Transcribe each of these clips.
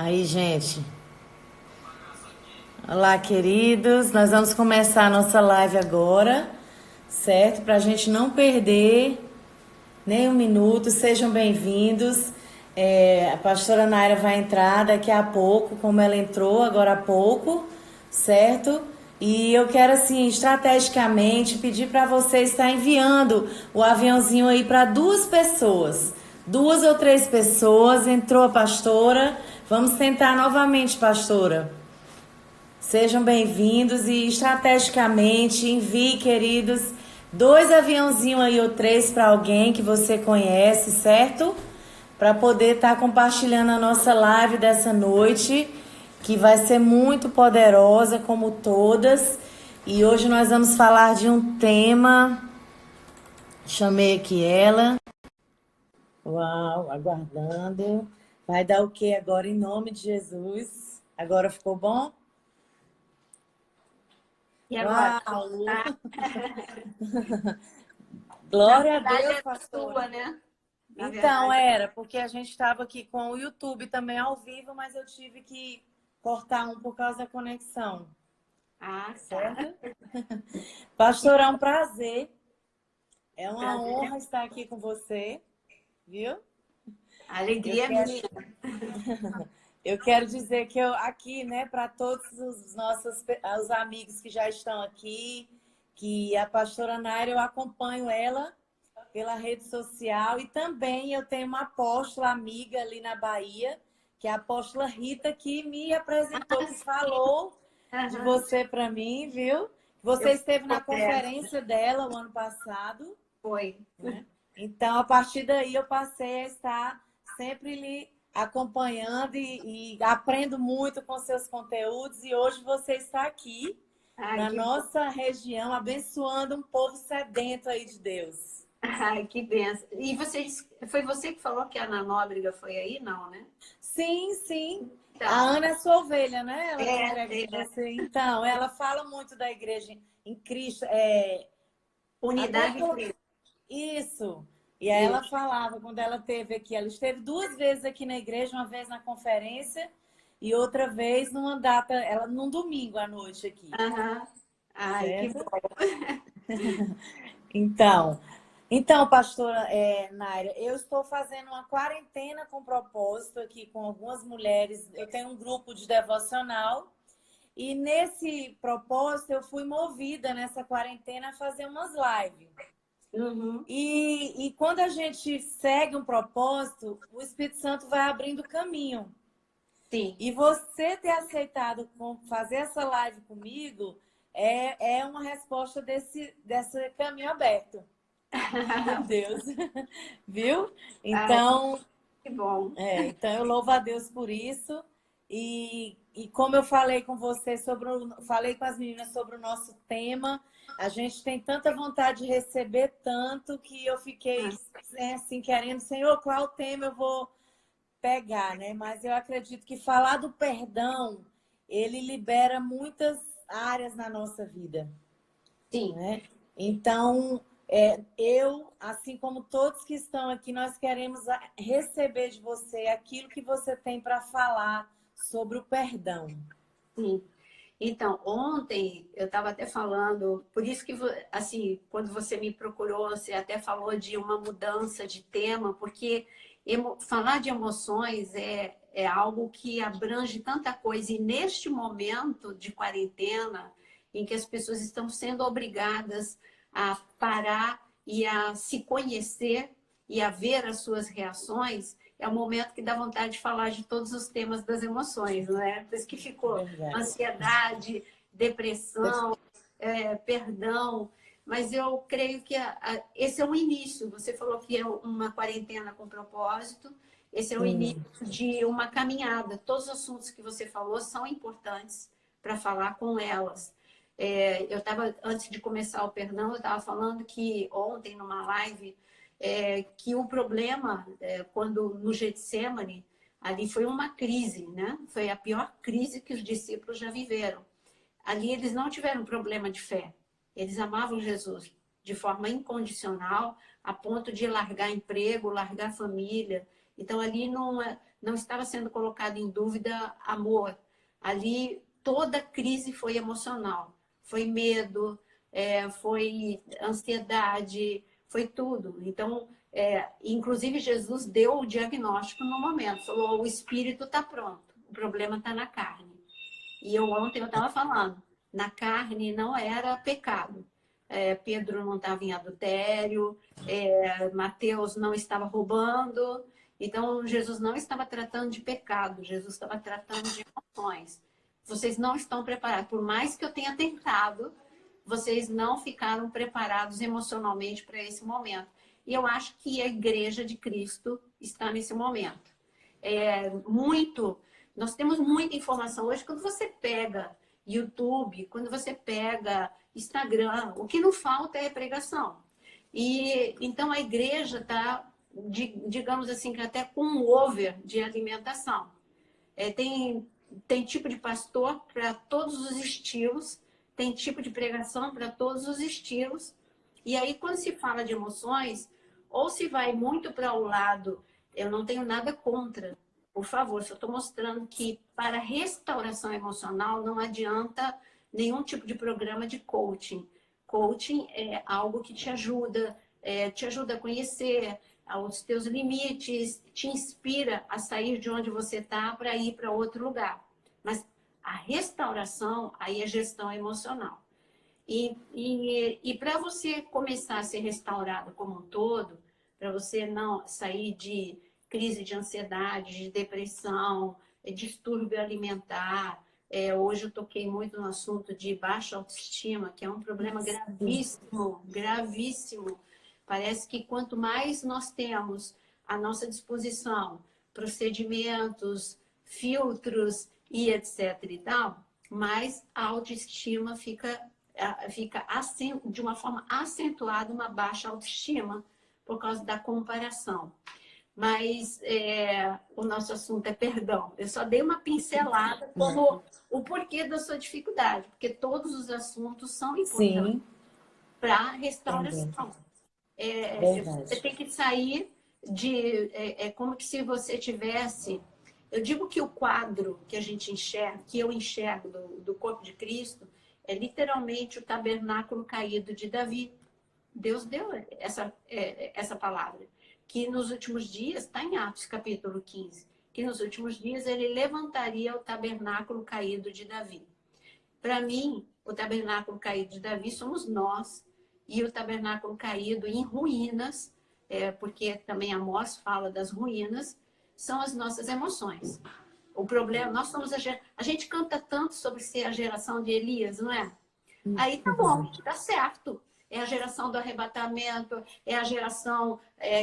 Aí, gente. Olá, queridos. Nós vamos começar a nossa live agora, certo? Para a gente não perder nem um minuto. Sejam bem-vindos. A pastora Naira vai entrar daqui a pouco, como ela entrou agora há pouco, certo? E eu quero, assim, estrategicamente pedir para você estar enviando o aviãozinho aí para duas pessoas. Duas ou três pessoas. Entrou a pastora. Vamos tentar novamente, pastora. Sejam bem-vindos e estrategicamente envie, queridos, dois aviãozinhos aí ou três para alguém que você conhece, certo? Para poder estar compartilhando a nossa live dessa noite, que vai ser muito poderosa, como todas. E hoje nós vamos falar de um tema. Chamei aqui ela. Uau, aguardando. Vai dar o que agora em nome de Jesus? Agora ficou bom? E agora? Uau! Tá? Na Glória a verdade Deus, é pastora. sua, né? Na Então, verdade. era, porque a gente estava aqui com o YouTube também ao vivo, mas eu tive que cortar um por causa da conexão, Ah, tá. certo? Pastor, é um prazer, é uma Prazer é honra estar aqui com você, viu? a Eu alegria é quero, minha. eu quero dizer que eu aqui, né, para todos os nossos os amigos que já estão aqui, que a pastora Naira, eu acompanho ela pela rede social e também eu tenho uma apóstola amiga ali na Bahia, que é a apóstola Rita, que me apresentou, que falou de Aham. você para mim, viu? Eu Você esteve na confesso. conferência dela o ano passado, Foi. né? Então, a partir daí, eu passei a estar sempre lhe acompanhando e aprendo muito com seus conteúdos. E hoje você está aqui Ai, na que bom. nossa região, abençoando um povo sedento aí de Deus. Ai, que benção. E foi você que falou que a Ana Nóbrega foi aí? Não, né? Sim, sim. A Então, Ana é sua ovelha, né? Ela congrega com é você. Então, ela fala muito da igreja em Cristo. Até unidade coloquei Cristo. isso. E aí ela Isso. falava, quando ela esteve aqui, ela esteve duas vezes aqui na igreja, uma vez na conferência e outra vez numa data, ela num domingo à noite aqui, Aham. Ai, que certo? bom. Então, pastora Naira, eu estou fazendo uma quarentena com propósito aqui com algumas mulheres. Eu tenho um grupo de devocional e nesse propósito eu fui movida nessa quarentena a fazer umas lives. Uhum. E quando a gente segue um propósito, o Espírito Santo vai abrindo caminho. Sim. E você ter aceitado fazer essa live comigo é uma resposta desse caminho aberto por Deus, viu? Ai, Então, que bom. então eu louvo a Deus por isso. E como eu falei com você falei com as meninas sobre o nosso tema, a gente tem tanta vontade de receber tanto que eu fiquei assim querendo, Senhor, qual tema eu vou pegar, né? Mas eu acredito que falar do perdão, ele libera muitas áreas na nossa vida, Sim. né? Então, eu, assim como todos que estão aqui, nós queremos receber de você aquilo que você tem para falar sobre o perdão. Sim. Então, ontem eu estava até falando, por isso que, assim, quando você me procurou, você até falou de uma mudança de tema, porque falar de emoções é algo que abrange tanta coisa. E neste momento de quarentena, em que as pessoas estão sendo obrigadas a parar e a se conhecer e a ver as suas reações, é o momento que dá vontade de falar de todos os temas das emoções, não é? Por isso que ficou Verdade. ansiedade, depressão, perdão. Mas eu creio que esse é o início. Você falou que é uma quarentena com propósito. Esse é o início Sim. de uma caminhada. Todos os assuntos que você falou são importantes para falar com elas. Eu estava, antes de começar o perdão, eu estava falando que ontem, numa live, que o problema, quando no Getsemane, ali foi uma crise, né? Foi a pior crise que os discípulos já viveram. Ali eles não tiveram problema de fé. Eles amavam Jesus de forma incondicional, a ponto de largar emprego, largar família Então, ali não estava sendo colocado em dúvida amor. Ali, toda crise foi emocional. Foi medo, foi ansiedade, foi tudo. Então, inclusive, Jesus deu o diagnóstico no momento. Falou, o espírito está pronto, o problema está na carne. E ontem eu estava falando, na carne não era pecado. Pedro não estava em adultério, Mateus não estava roubando. Então, Jesus não estava tratando de pecado, Jesus estava tratando de emoções. Vocês não estão preparados. Por mais que eu tenha tentado, vocês não ficaram preparados emocionalmente para esse momento. E eu acho que a Igreja de Cristo está nesse momento. Nós temos muita informação. Hoje, quando você pega YouTube, quando você pega Instagram, o que não falta é pregação. E então a igreja está, digamos assim, até com um over de alimentação. Tem tipo de pastor para todos os estilos, tem tipo de pregação para todos os estilos. E aí, quando se fala de emoções, ou se vai muito para o lado, eu não tenho nada contra, por favor, só estou mostrando que para restauração emocional não adianta nenhum tipo de programa de coaching. Coaching é algo que te ajuda a conhecer os teus limites, te inspira a sair de onde você está para ir para outro lugar. Mas a restauração, aí é gestão emocional. E para você começar a ser restaurado como um todo, para você não sair de crise de ansiedade, de depressão, distúrbio alimentar. Hoje eu toquei muito no assunto de baixa autoestima, que é um problema gravíssimo, gravíssimo. Parece que quanto mais nós temos à nossa disposição procedimentos, filtros e etc. e tal, mais a autoestima fica de uma forma acentuada uma baixa autoestima por causa da comparação. Mas o nosso assunto é perdão. Eu só dei uma pincelada como o porquê da sua dificuldade, porque todos os assuntos são importantes para a restauração. Você tem que sair de... É como que se você tivesse... Eu digo que o quadro que a gente enxerga, que eu enxergo do corpo de Cristo, é literalmente o tabernáculo caído de Davi. Deus deu essa palavra. Que nos últimos dias, está em Atos capítulo 15, que nos últimos dias ele levantaria o tabernáculo caído de Davi. Para mim, o tabernáculo caído de Davi somos nós, e o tabernáculo caído em ruínas, porque também Amós fala das ruínas, são as nossas emoções. O problema, nós somos a gente canta tanto sobre ser a geração de Elias, não é? Aí tá bom, tá certo. É a geração do arrebatamento, é a geração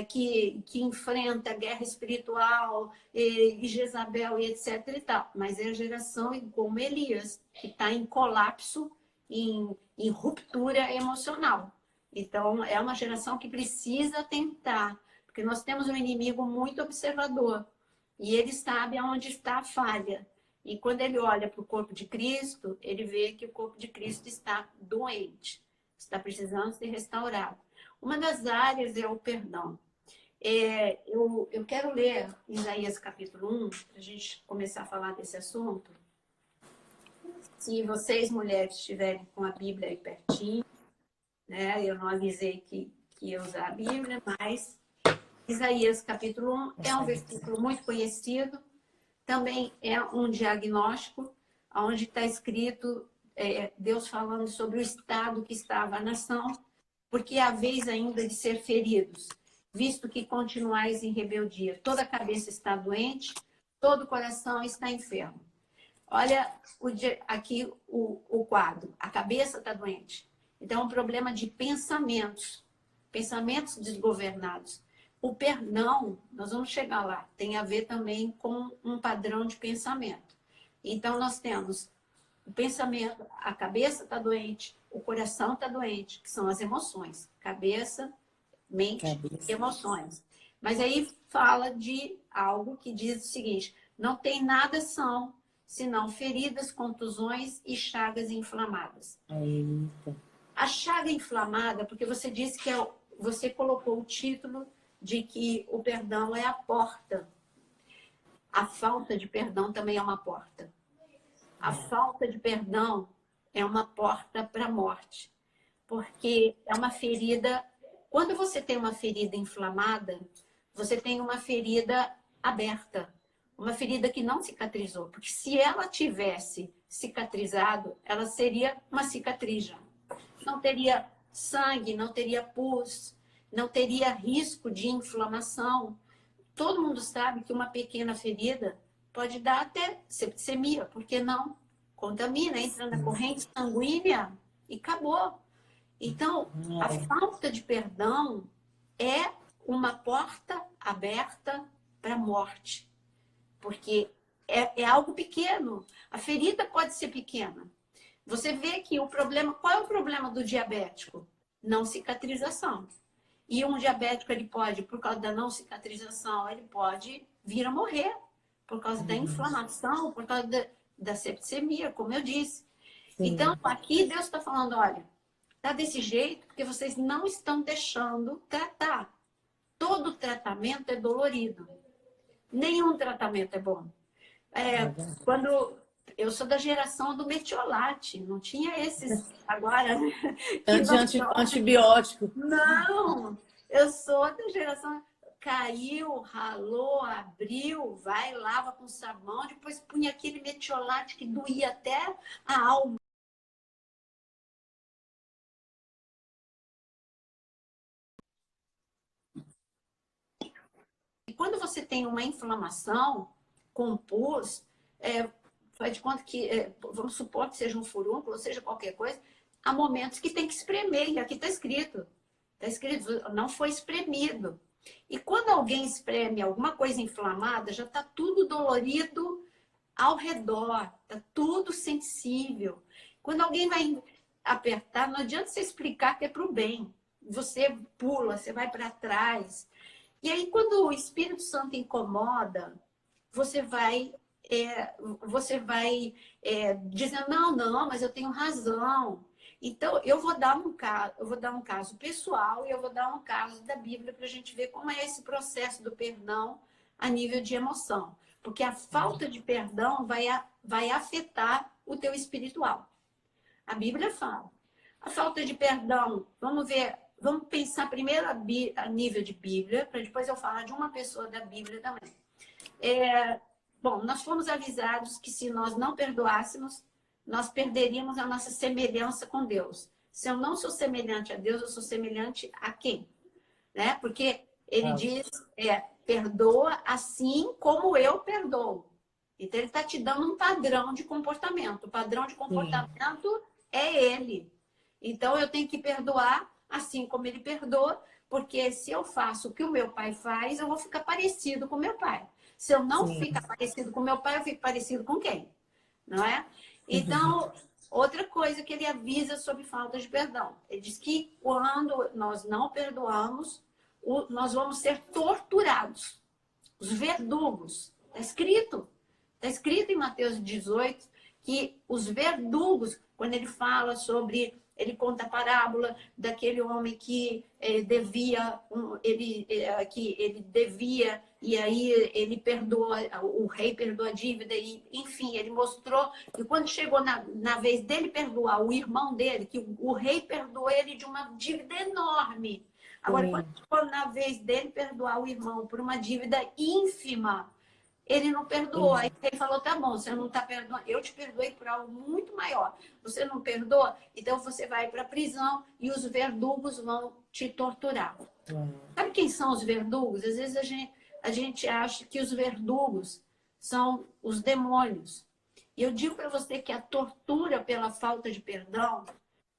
que enfrenta a guerra espiritual, e Jezabel e etc. e tal. Mas é a geração como Elias, que está em colapso, em ruptura emocional. Então, é uma geração que precisa tentar, porque nós temos um inimigo muito observador, e ele sabe aonde está a falha. E quando ele olha para o corpo de Cristo, ele vê que o corpo de Cristo está doente, está precisando ser restaurado. Uma das áreas é o perdão. Eu quero ler Isaías capítulo 1, para a gente começar a falar desse assunto. Se vocês, mulheres, estiverem com a Bíblia aí pertinho, né? Eu não avisei que ia usar a Bíblia, mas Isaías capítulo 1 é um versículo muito conhecido. Também é um diagnóstico, onde está escrito Deus falando sobre o estado que estava a nação, porque é a vez ainda de ser feridos, visto que continuais em rebeldia. Toda a cabeça está doente, todo o coração está enfermo. Olha aqui o quadro. A cabeça está doente. Então, é um problema de pensamentos desgovernados. O perdão, nós vamos chegar lá, tem a ver também com um padrão de pensamento. Então, nós temos o pensamento, a cabeça está doente, o coração está doente, que são as emoções. Cabeça, mente, emoções. Mas aí fala de algo que diz o seguinte: não tem nada são, senão feridas, contusões e chagas inflamadas. Eita. A chaga inflamada, porque você disse que você colocou o título de que o perdão é a porta. A falta de perdão também é uma porta. A falta de perdão é uma porta para a morte. Porque é uma ferida... Quando você tem uma ferida inflamada, você tem uma ferida aberta. Uma ferida que não cicatrizou. Porque se ela tivesse cicatrizado, ela seria uma cicatriz já. Não teria sangue, não teria pus, não teria risco de inflamação. Todo mundo sabe que uma pequena ferida pode dar até septicemia, porque não contamina, entra na corrente sanguínea e acabou. Então, a falta de perdão é uma porta aberta para a morte, porque é algo pequeno. A ferida pode ser pequena. Você vê que o problema... Qual é o problema do diabético? Não cicatrização. E um diabético, ele pode, por causa da não cicatrização, ele pode vir a morrer por causa da inflamação, por causa da septicemia, como eu disse. Sim. Então, aqui Deus está falando, olha, tá desse jeito porque vocês não estão deixando tratar. Todo tratamento é dolorido. Nenhum tratamento é bom. Quando eu sou da geração do metiolate, não tinha esses agora. Antibiótico. Não, eu sou da geração... Caiu, ralou, abriu, vai, lava com sabão, depois punha aquele metiolate que doía até a alma. E quando você tem uma inflamação com pus, faz de conta que, vamos supor que seja um furúnculo, ou seja qualquer coisa, há momentos que tem que espremer, e aqui está escrito, não foi espremido. E quando alguém espreme alguma coisa inflamada, já está tudo dolorido ao redor, está tudo sensível. Quando alguém vai apertar, não adianta você explicar que é para o bem. Você pula, você vai para trás. E aí, quando o Espírito Santo incomoda, você vai dizendo, não, mas eu tenho razão. Então, eu vou dar um caso pessoal e eu vou dar um caso da Bíblia para a gente ver como é esse processo do perdão a nível de emoção. Porque a falta de perdão vai afetar o teu espiritual. A Bíblia fala. A falta de perdão, vamos pensar primeiro a nível de Bíblia, para depois eu falar de uma pessoa da Bíblia também. Bom, nós fomos avisados que se nós não perdoássemos, nós perderíamos a nossa semelhança com Deus. Se eu não sou semelhante a Deus, eu sou semelhante a quem? Né? Porque ele diz, perdoa assim como eu perdoo. Então, ele está te dando um padrão de comportamento. O padrão de comportamento é ele. Então, eu tenho que perdoar assim como ele perdoa, porque se eu faço o que o meu pai faz, eu vou ficar parecido com o meu pai. Se eu não ficar parecido com o meu pai, eu fico parecido com quem? Não é? Então, outra coisa que ele avisa sobre falta de perdão. Ele diz que quando nós não perdoamos, nós vamos ser torturados. Os verdugos. Está escrito em Mateus 18 que os verdugos, quando ele fala sobre... Ele conta a parábola daquele homem que devia, que ele devia, e aí ele perdoa, o rei perdoa a dívida, e, enfim, ele mostrou que quando chegou na vez dele perdoar o irmão dele, que o rei perdoou ele de uma dívida enorme. Agora, quando chegou na vez dele perdoar o irmão por uma dívida ínfima, ele não perdoou. Aí ele falou, tá bom, você não está perdoando. Eu te perdoei por algo muito maior. Você não perdoa? Então você vai para a prisão e os verdugos vão te torturar. Sabe quem são os verdugos? Às vezes a gente acha que os verdugos são os demônios. E eu digo para você que a tortura pela falta de perdão,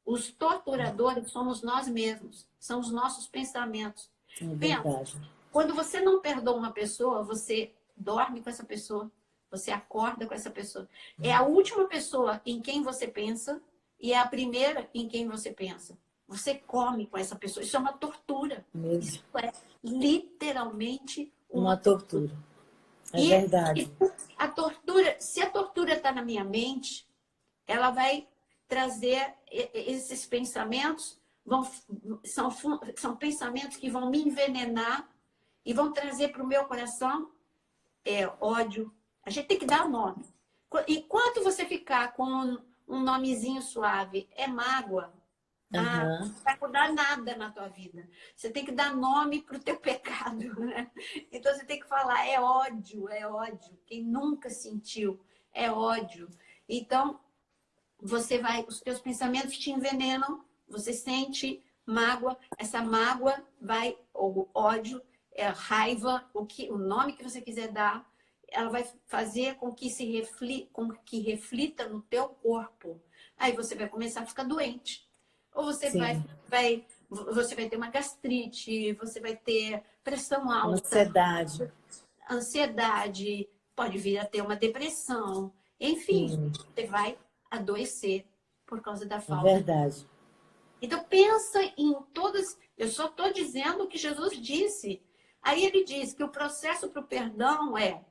os torturadores somos nós mesmos. São os nossos pensamentos. Pensa, quando você não perdoa uma pessoa, você... dorme com essa pessoa, você acorda com essa pessoa. É a última pessoa em quem você pensa e é a primeira em quem você pensa. Você come com essa pessoa. Isso é uma tortura. Isso é literalmente uma tortura. É verdade. E a tortura, se a tortura está na minha mente, ela vai trazer esses pensamentos, são pensamentos que vão me envenenar e vão trazer para o meu coração ódio. A gente tem que dar nome. Enquanto você ficar com um nomezinho suave, é mágoa, Aham. não vai mudar nada na tua vida. Você tem que dar nome para o teu pecado, né? Então você tem que falar, é ódio, é ódio. Quem nunca sentiu, é ódio. Então, os teus pensamentos te envenenam, você sente mágoa, essa mágoa vai, ou ódio, raiva, o nome que você quiser dar, ela vai fazer com que reflita no teu corpo. Aí você vai começar a ficar doente. Ou Sim. você vai ter uma gastrite, você vai ter pressão alta, Ansiedade. ansiedade, pode vir a ter uma depressão. Enfim, Sim, você vai adoecer por causa da é falta. verdade. Então pensa em todas. Eu só estou dizendo o que Jesus disse. Aí ele diz que o processo para o perdão é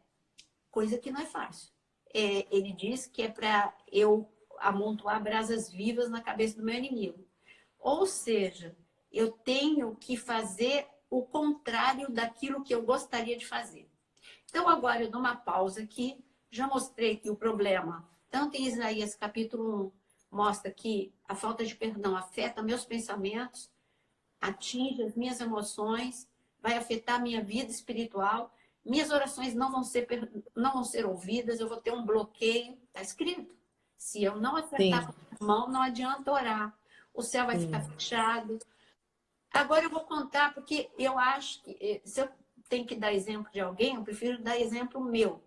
coisa que não é fácil. Ele diz que é para eu amontoar brasas vivas na cabeça do meu inimigo. Ou seja, eu tenho que fazer o contrário daquilo que eu gostaria de fazer. Então, agora eu dou uma pausa aqui. Já mostrei que o problema, tanto em Isaías capítulo 1, mostra que a falta de perdão afeta meus pensamentos, atinge as minhas emoções, vai afetar a minha vida espiritual. Minhas orações não vão ser ouvidas, eu vou ter um bloqueio. Está escrito. Se eu não acertar Sim, com a mão, não adianta orar. O céu vai ficar sim. fechado. Agora eu vou contar, porque eu acho que se eu tenho que dar exemplo de alguém, eu prefiro dar exemplo meu.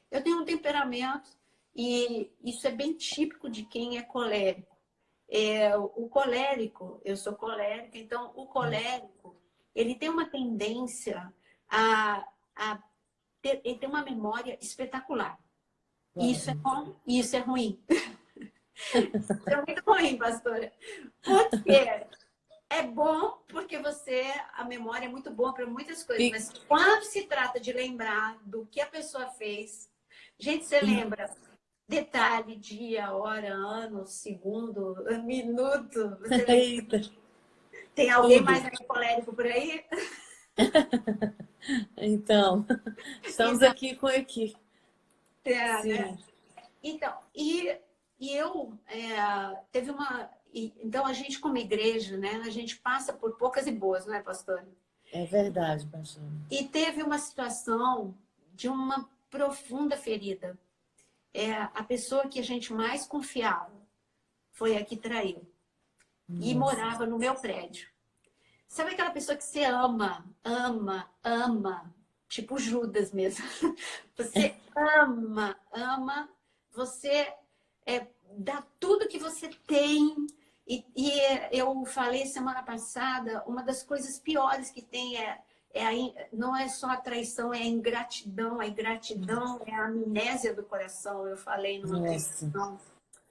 Eu tenho um temperamento e isso é bem típico de quem é colérico. O colérico, eu sou colérica, então o colérico, ele tem uma tendência a ele tem uma memória espetacular. Isso é Uau. bom e isso é ruim. Isso é muito ruim, pastora. Por quê? É bom porque a memória é muito boa para muitas coisas, E, mas quando se trata de lembrar do que a pessoa fez, gente, você e- lembra detalhe, dia, hora, ano, segundo, minuto, você lembra? Eita, Tem alguém tudo. mais colérico por aí? Então, estamos Então, aqui com a equipe. né? Sim, Então, teve então a gente como igreja, né, a gente passa por poucas e boas, não é, pastor? é verdade, pastor. E teve uma situação de uma profunda ferida. A pessoa que a gente mais confiava foi a que traiu. E Nossa. morava no meu prédio. Sabe aquela pessoa que você ama, ama, ama? Tipo Judas mesmo. Você ama, ama, você dá tudo que você tem. E eu falei semana passada, uma das coisas piores que tem não é só a traição, é a ingratidão. A ingratidão é a amnésia do coração, eu falei numa Nossa. pregação.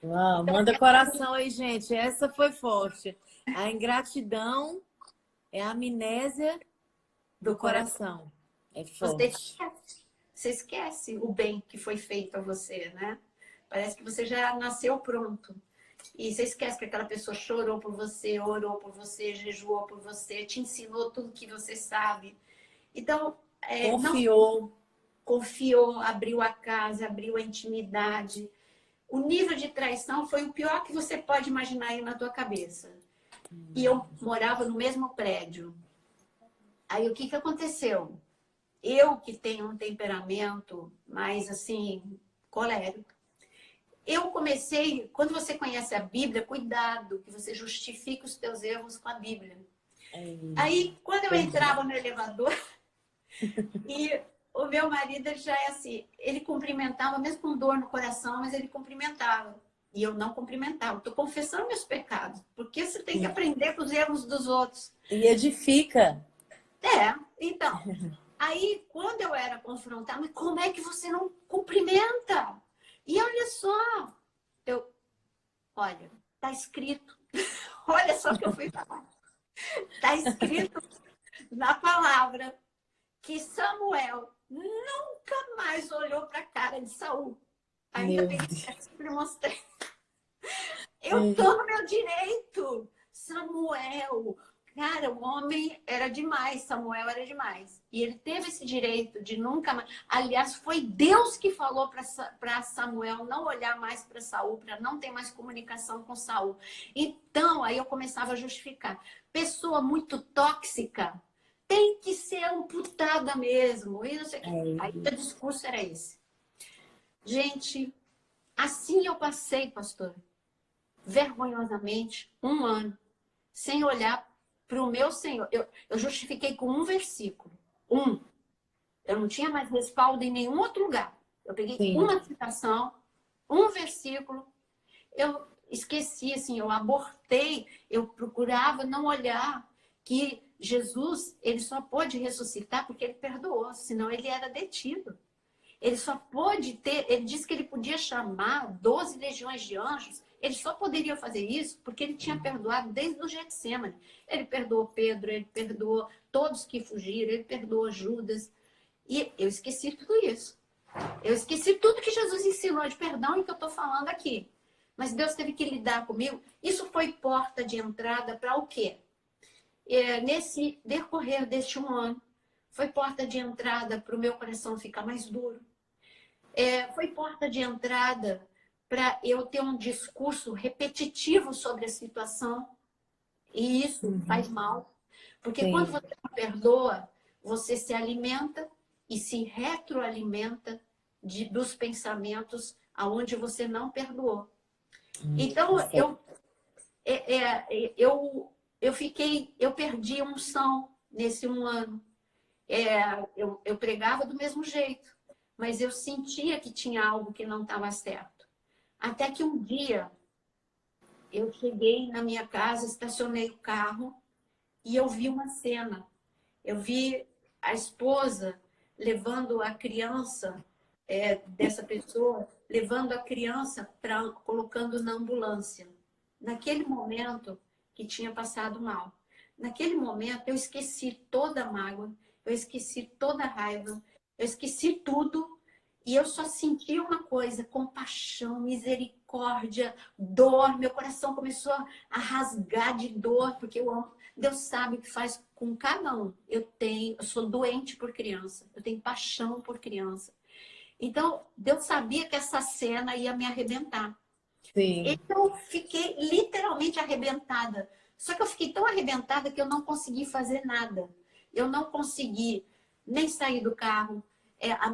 Uau, Então, manda coração aí, gente. Essa foi forte. A ingratidão é a amnésia do do coração, coração. É você forte. esquece. Você esquece o bem que foi feito a você, né? Parece que você já nasceu pronto. E você esquece que aquela pessoa chorou por você, orou por você, jejuou por você, te ensinou tudo que você sabe. Então, não Confiou. confiou, abriu a casa, abriu a intimidade. O nível de traição foi o pior que você pode imaginar aí na tua cabeça. E eu morava no mesmo prédio. Aí o que aconteceu? Eu que tenho um temperamento mais assim, colérico, eu comecei, quando você conhece a Bíblia, cuidado, que você justifique os teus erros com a Bíblia. É Aí, quando eu verdade. entrava no elevador, e o meu marido ele já é assim, ele cumprimentava, mesmo com dor no coração, mas ele cumprimentava. E eu não cumprimentava. Estou confessando meus pecados, porque você tem que aprender com os erros dos outros. E edifica. Então, aí quando eu era confrontada, mas como é que você não cumprimenta? E olha só, olha, tá escrito, olha só o que eu fui falar. Tá escrito na palavra que Samuel nunca mais olhou para a cara de Saul. Ainda Meu peguei Deus. e mostrei. Eu É, tô no meu direito. Samuel, Cara, o homem era demais, Samuel era demais. E ele teve esse direito de nunca mais. Aliás, foi Deus que falou para Samuel não olhar mais para Saul, para não ter mais comunicação com Saul. Então, aí eu começava a justificar. Pessoa muito tóxica tem que ser amputada mesmo. E não sei o quê. Aí o discurso era esse. Gente, assim eu passei, pastor, vergonhosamente, 1 ano, sem olhar para o meu Senhor. Eu justifiquei com um versículo. Eu não tinha mais respaldo em nenhum outro lugar. Eu peguei Sim. uma citação, um versículo. Eu esqueci, assim, eu abortei. Eu procurava não olhar que Jesus, ele só pôde ressuscitar porque ele perdoou, senão ele era detido. Ele só pôde ter, ele disse que ele podia chamar 12 legiões de anjos. Ele só poderia fazer isso porque ele tinha perdoado desde o Getsemane. Ele perdoou Pedro, ele perdoou todos que fugiram, ele perdoou Judas. E eu esqueci tudo isso. Eu esqueci tudo que Jesus ensinou de perdão e que eu estou falando aqui. Mas Deus teve que lidar comigo. Isso foi porta de entrada para o quê? Nesse decorrer deste 1 ano, foi porta de entrada para o meu coração ficar mais duro. Foi porta de entrada para eu ter um discurso repetitivo sobre a situação. E isso faz mal. Porque quando Sim. você não perdoa, você se alimenta e se retroalimenta dos pensamentos aonde você não perdoou. Então, eu perdi a unção nesse 1 ano. Eu pregava do mesmo jeito, mas eu sentia que tinha algo que não estava certo. Até que um dia eu cheguei na minha casa, estacionei o carro e eu vi uma cena. Eu vi a esposa levando a criança dessa pessoa, levando a criança colocando na ambulância. Naquele momento que tinha passado mal. Naquele momento eu esqueci toda a mágoa, eu esqueci toda a raiva, eu esqueci tudo e eu só senti uma coisa: compaixão, misericórdia, dor. Meu coração começou a rasgar de dor, porque eu amo. Deus sabe o que faz com cada um. Eu sou doente por criança, eu tenho paixão por criança. Então, Deus sabia que essa cena ia me arrebentar. Sim. Eu fiquei literalmente arrebentada. Só que eu fiquei tão arrebentada que eu não consegui fazer nada. Eu não consegui nem sair do carro.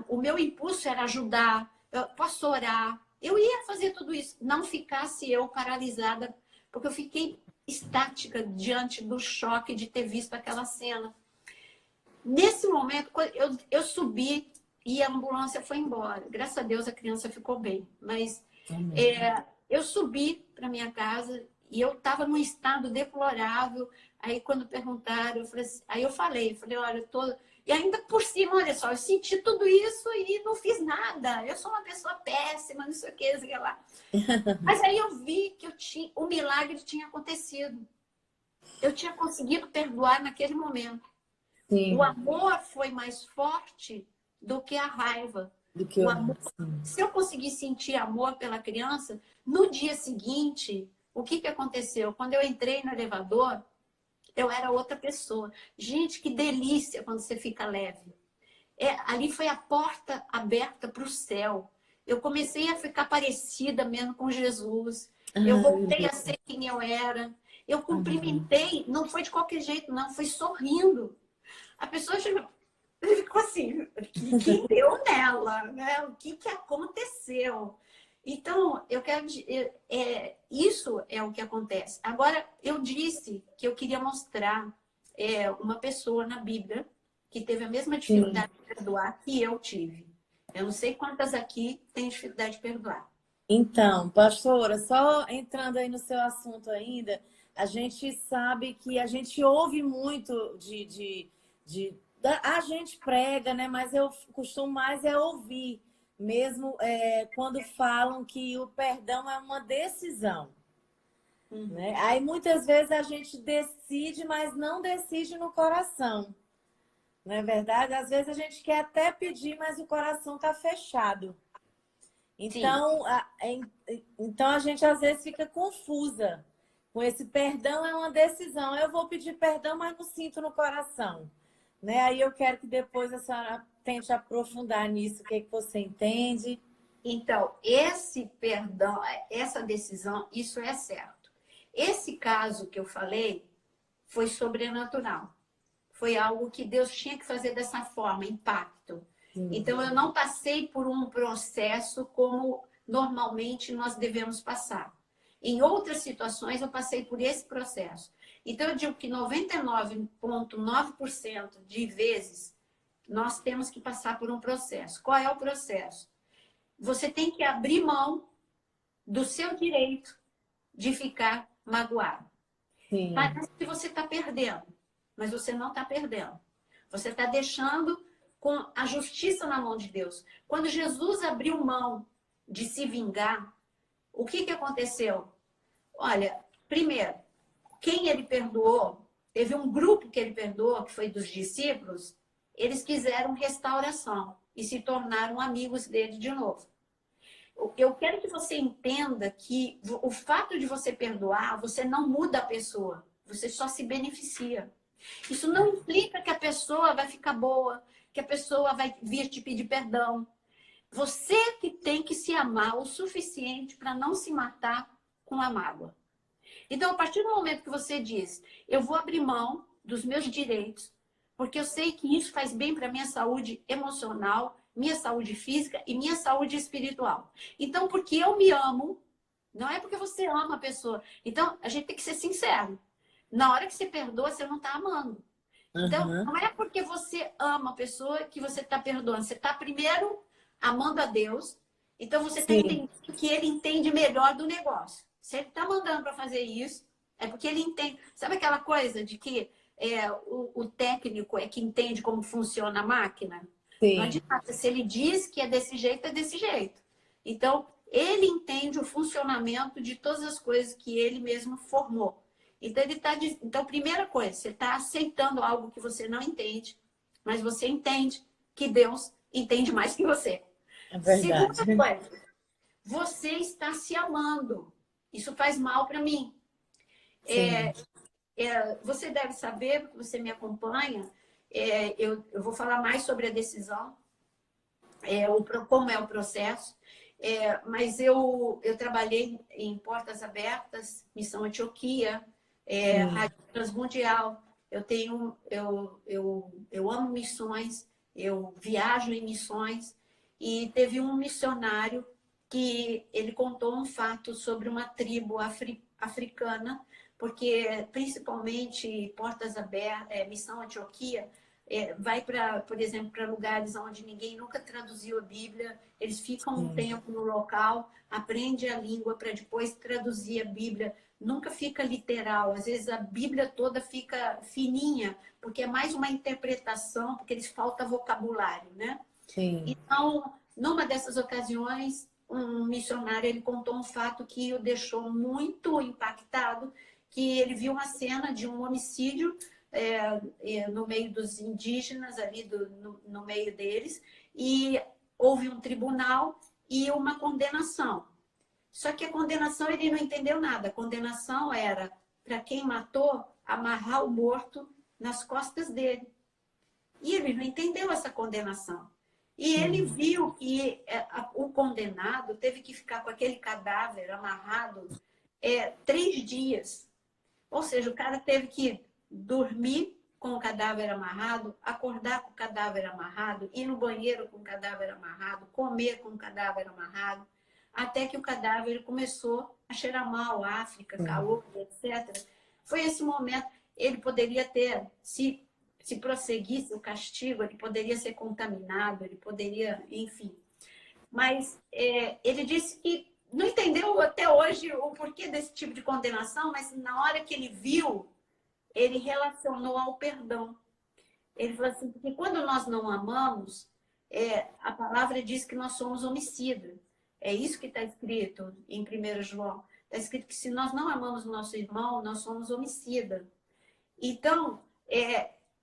O meu impulso era ajudar. Eu posso orar. Eu ia fazer tudo isso. Não ficasse eu paralisada, porque eu fiquei estática diante do choque de ter visto aquela cena. Nesse momento, eu subi e a ambulância foi embora. Graças a Deus a criança ficou bem. Mas eu subi para minha casa e eu estava num estado deplorável. Aí quando perguntaram, aí eu falei, olha, eu tô... E ainda por cima, olha só, eu senti tudo isso e não fiz nada. Eu sou uma pessoa péssima, não sei o que, sei lá. Mas aí eu vi que o milagre tinha acontecido. Eu tinha conseguido perdoar naquele momento. O Sim. amor foi mais forte do que a raiva. Do que O eu. amor, se eu conseguir sentir amor pela criança, no dia seguinte, o que aconteceu? Quando eu entrei no elevador, eu era outra pessoa. Gente, que delícia quando você fica leve. Ali foi a porta aberta para o céu. Eu comecei a ficar parecida mesmo com Jesus. Eu voltei a ser quem eu era. Eu cumprimentei, não foi de qualquer jeito, não, foi sorrindo. A pessoa ficou assim, o que deu nela, né? O que aconteceu? Então, eu quero dizer, isso é o que acontece. Agora, eu disse que eu queria mostrar uma pessoa na Bíblia que teve a mesma Sim. dificuldade de perdoar que eu tive. Eu não sei quantas aqui têm dificuldade de perdoar. Então, pastora, só entrando aí no seu assunto ainda, a gente sabe que a gente ouve muito a gente prega, né? Mas eu costumo mais ouvir, mesmo quando falam que o perdão é uma decisão, né? Aí muitas vezes a gente decide, mas não decide no coração, não é verdade? Às vezes a gente quer até pedir, mas o coração está fechado. Sim. Então, então a gente às vezes fica confusa. com esse perdão é uma decisão. Eu vou pedir perdão, mas não sinto no coração. Né? Aí eu quero que depois a senhora tente aprofundar nisso, o que, que você entende. Então, esse perdão, essa decisão, isso é certo. Esse caso que eu falei foi sobrenatural. Foi algo que Deus tinha que fazer dessa forma, impacto. Então, eu não passei por um processo como normalmente nós devemos passar. Em outras situações, eu passei por esse processo. Então, eu digo que 99,9% de vezes nós temos que passar por um processo. Qual é o processo? Você tem que abrir mão do seu direito de ficar magoado. Sim. Parece que você está perdendo, mas você não está perdendo. Você está deixando com a justiça na mão de Deus. Quando Jesus abriu mão de se vingar, o que aconteceu? Olha, primeiro, quem ele perdoou, teve um grupo que ele perdoou, que foi dos discípulos, eles quiseram restauração e se tornaram amigos dele de novo. Eu quero que você entenda que o fato de você perdoar, você não muda a pessoa, você só se beneficia. Isso não implica que a pessoa vai ficar boa, que a pessoa vai vir te pedir perdão. Você que tem que se amar o suficiente para não se matar com a mágoa. Então, a partir do momento que você diz, eu vou abrir mão dos meus direitos, porque eu sei que isso faz bem para a minha saúde emocional, minha saúde física e minha saúde espiritual. Então, porque eu me amo, não é porque você ama a pessoa. Então, a gente tem que ser sincero. Na hora que você perdoa, você não está amando. Então, não é porque você ama a pessoa que você está perdoando. Você está primeiro amando a Deus. Então, você está entendendo que ele entende melhor do negócio. Se ele está mandando para fazer isso, é porque ele entende. Sabe aquela coisa de que o técnico é que entende como funciona a máquina? Sim. Não adianta. Se ele diz que é desse jeito, é desse jeito. Então, ele entende o funcionamento de todas as coisas que ele mesmo formou. Então, então, primeira coisa, você está aceitando algo que você não entende, mas você entende que Deus entende mais que você. É verdade. Segunda coisa, você está se amando. Isso faz mal para mim. Você deve saber, porque você me acompanha, eu vou falar mais sobre a decisão, como é o processo, mas eu trabalhei em Portas Abertas, Missão Antioquia, Rádio Transmundial. Eu amo missões, eu viajo em missões, e teve um missionário que ele contou um fato sobre uma tribo africana, porque principalmente Portas Abertas, Missão Antioquia, vai para, por exemplo, para lugares onde ninguém nunca traduziu a Bíblia, eles ficam um tempo no local, aprende a língua para depois traduzir a Bíblia. Nunca fica literal, às vezes a Bíblia toda fica fininha, porque é mais uma interpretação, porque eles falta vocabulário, né? Sim. Então, numa dessas ocasiões, um missionário ele contou um fato que o deixou muito impactado, que ele viu uma cena de um homicídio no meio dos indígenas, ali no meio deles, e houve um tribunal e uma condenação. Só que a condenação ele não entendeu nada. A condenação era para quem matou, amarrar o morto nas costas dele. E ele não entendeu essa condenação. E ele viu que o condenado teve que ficar com aquele cadáver amarrado 3 dias. Ou seja, o cara teve que dormir com o cadáver amarrado, acordar com o cadáver amarrado, ir no banheiro com o cadáver amarrado, comer com o cadáver amarrado, até que o cadáver começou a cheirar mal, África, calor, etc. Foi esse momento. Ele poderia ter, se prosseguisse o castigo, ele poderia ser contaminado, ele poderia, enfim. Mas ele disse que não entendeu até hoje o porquê desse tipo de condenação, mas na hora que ele viu, ele relacionou ao perdão. Ele falou assim, porque quando nós não amamos, a palavra diz que nós somos homicidas. É isso que está escrito em 1 João. Está escrito que se nós não amamos o nosso irmão, nós somos homicida. Então,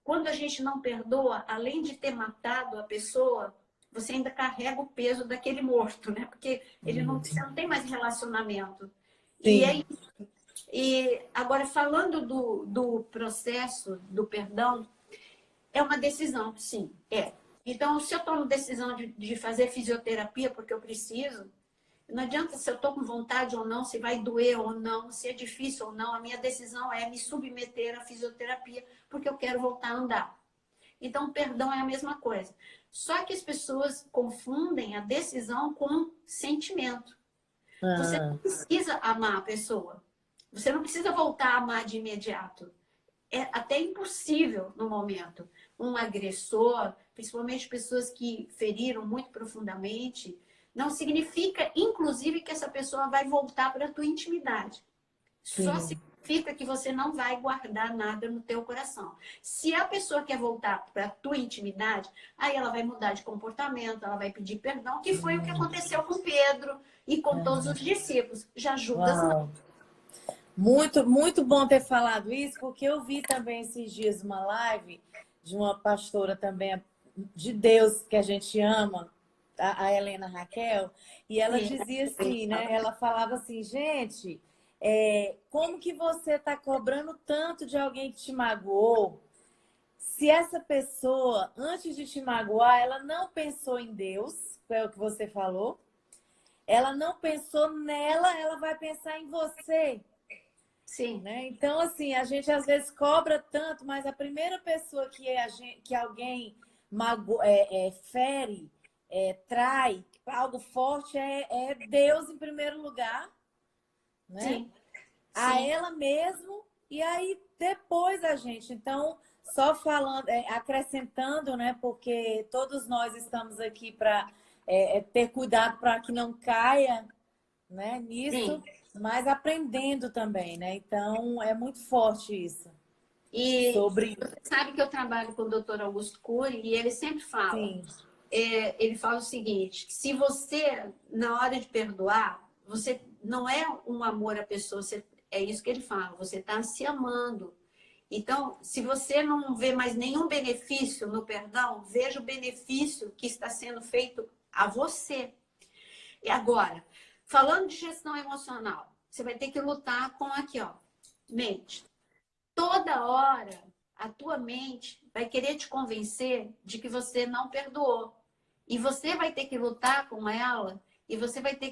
quando a gente não perdoa, além de ter matado a pessoa, você ainda carrega o peso daquele morto, né? Porque você não tem mais relacionamento. Sim. E é isso. E agora, falando do processo do perdão, é uma decisão, sim, é. Então, se eu tomo decisão de fazer fisioterapia porque eu preciso, não adianta se eu estou com vontade ou não, se vai doer ou não, se é difícil ou não, a minha decisão é me submeter à fisioterapia porque eu quero voltar a andar. Então, perdão é a mesma coisa. Só que as pessoas confundem a decisão com sentimento. Você Ah, não precisa amar a pessoa. Você não precisa voltar a amar de imediato. É até impossível no momento. Um agressor, principalmente pessoas que feriram muito profundamente, não significa, inclusive, que essa pessoa vai voltar para a tua intimidade. Só sim. significa que você não vai guardar nada no teu coração. Se a pessoa quer voltar para a tua intimidade, aí ela vai mudar de comportamento, ela vai pedir perdão, que foi o que aconteceu com Pedro e com todos os discípulos. Já Judas não. Uau. Muito, muito bom ter falado isso, porque eu vi também esses dias uma live de uma pastora também de Deus que a gente ama, a Helena Raquel, e ela Sim. dizia assim, né? Ela falava assim, gente, como que você está cobrando tanto de alguém que te magoou? Se essa pessoa, antes de te magoar, ela não pensou em Deus, foi o que você falou, ela não pensou nela, ela vai pensar em você. Sim. Né? Então, assim, a gente às vezes cobra tanto, mas a primeira pessoa que alguém fere, trai, algo forte é Deus em primeiro lugar, né? Sim. A Sim. ela mesmo e aí depois a gente. Então, só falando, acrescentando, né? Porque todos nós estamos aqui para ter cuidado para que não caia, né, nisso, Sim. mas aprendendo também, né? Então, é muito forte isso. E Sobre. você sabe que eu trabalho com o Dr. Augusto Cury e ele sempre fala, Sim, ele fala o seguinte, se você, na hora de perdoar, você não é um amor à pessoa, é isso que ele fala, você está se amando. Então, se você não vê mais nenhum benefício no perdão, veja o benefício que está sendo feito a você. E agora, falando de gestão emocional, você vai ter que lutar com aqui, ó, mente. Toda hora a tua mente vai querer te convencer de que você não perdoou. E você vai ter que lutar com ela e você vai ter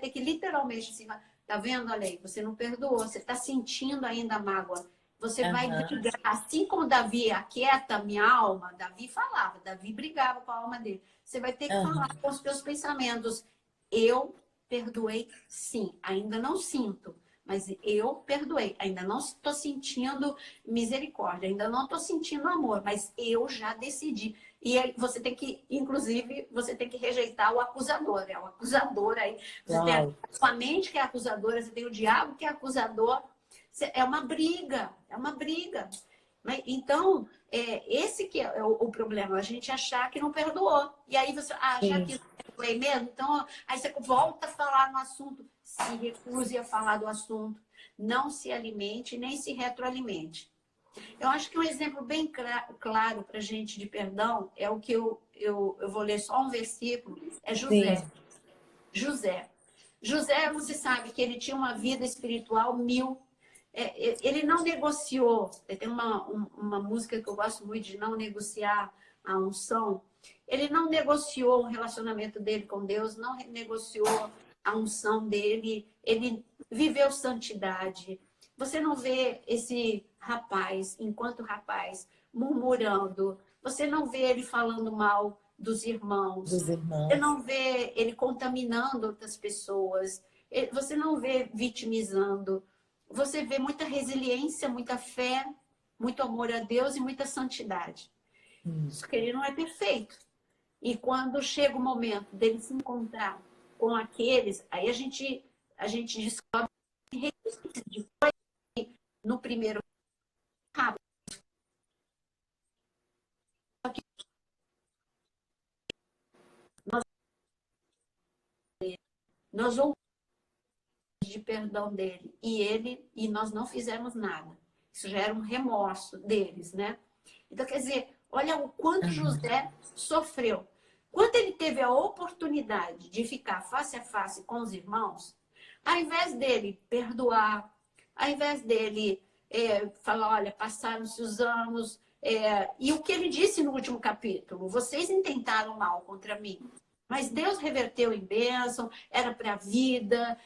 que literalmente assim, tá vendo, olha aí, você não perdoou, você está sentindo ainda a mágoa. Você vai aham, brigar, assim como Davi aquieta minha alma, Davi falava, Davi brigava com a alma dele. Você vai ter que falar aham, com os teus pensamentos. Eu perdoei, sim, ainda não sinto, mas eu perdoei. Ainda não estou sentindo misericórdia, ainda não estou sentindo amor, mas eu já decidi. E aí você tem que, inclusive, você tem que rejeitar o acusador. É o acusador aí. Você tem a uau, sua mente que é acusadora, você tem o diabo que é acusador. É uma briga, é uma briga. Então, esse que é o problema, a gente achar que não perdoou. E aí você, já sim, que não perdoei mesmo, então aí você volta a falar no assunto, se recuse a falar do assunto, não se alimente nem se retroalimente. Eu acho que um exemplo bem claro para a gente de perdão é o que eu vou ler só um versículo, é José. sim, José. José, você sabe que ele tinha uma vida espiritual mil. Ele não negociou. Tem uma música que eu gosto muito de não negociar a unção. Ele não negociou o relacionamento dele com Deus, não negociou a unção dele. Ele viveu santidade. Você não vê esse rapaz, enquanto rapaz, murmurando. Você não vê ele falando mal dos irmãos. dos Você irmãos. não vê ele contaminando outras pessoas. Você não vê vitimizando. Você vê muita resiliência, muita fé, muito amor a Deus e muita santidade. Hum. Só que ele não é perfeito. E quando chega o momento dele se encontrar com aqueles, aí a gente descobre no primeiro rabo. Nós ouvimos de perdão dele e nós não fizemos nada. Isso já era um remorso deles, né? Então, quer dizer, olha o quanto Aham. José sofreu. Quando ele teve a oportunidade de ficar face a face com os irmãos, ao invés dele perdoar, ao invés dele falar, olha, passaram-se os anos, e o que ele disse no último capítulo, vocês intentaram mal contra mim, mas Deus reverteu em bênção, era para a vida,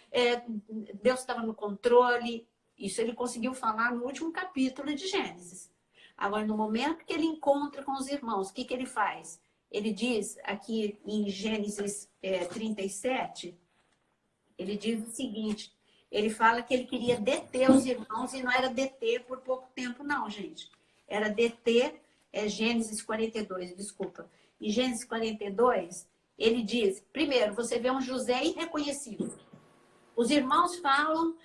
Deus estava no controle. Isso ele conseguiu falar no último capítulo de Gênesis. Agora, no momento que ele encontra com os irmãos, o que ele faz? Ele diz aqui em Gênesis 37, ele diz o seguinte, ele fala que ele queria deter os irmãos, e não era deter por pouco tempo, não, gente. Era deter, Gênesis 42, desculpa. Em Gênesis 42, ele diz, primeiro, você vê um José irreconhecível. Os irmãos falam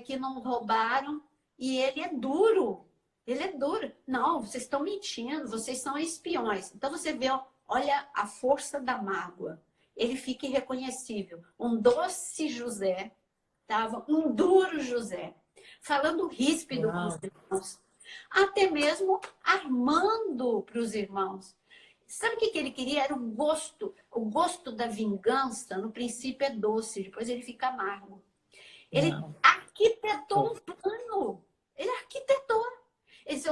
que não roubaram, e ele é duro. Ele é duro. Não, vocês estão mentindo, vocês são espiões. Então você vê, olha a força da mágoa. Ele fica irreconhecível. Um doce José, estava um duro José, falando ríspido com os irmãos. Até mesmo armando para os irmãos. Sabe o que ele queria? Era o gosto da vingança, no princípio é doce, depois ele fica amargo. Ele arquitetou um plano. Ele arquitetou. Ele disse,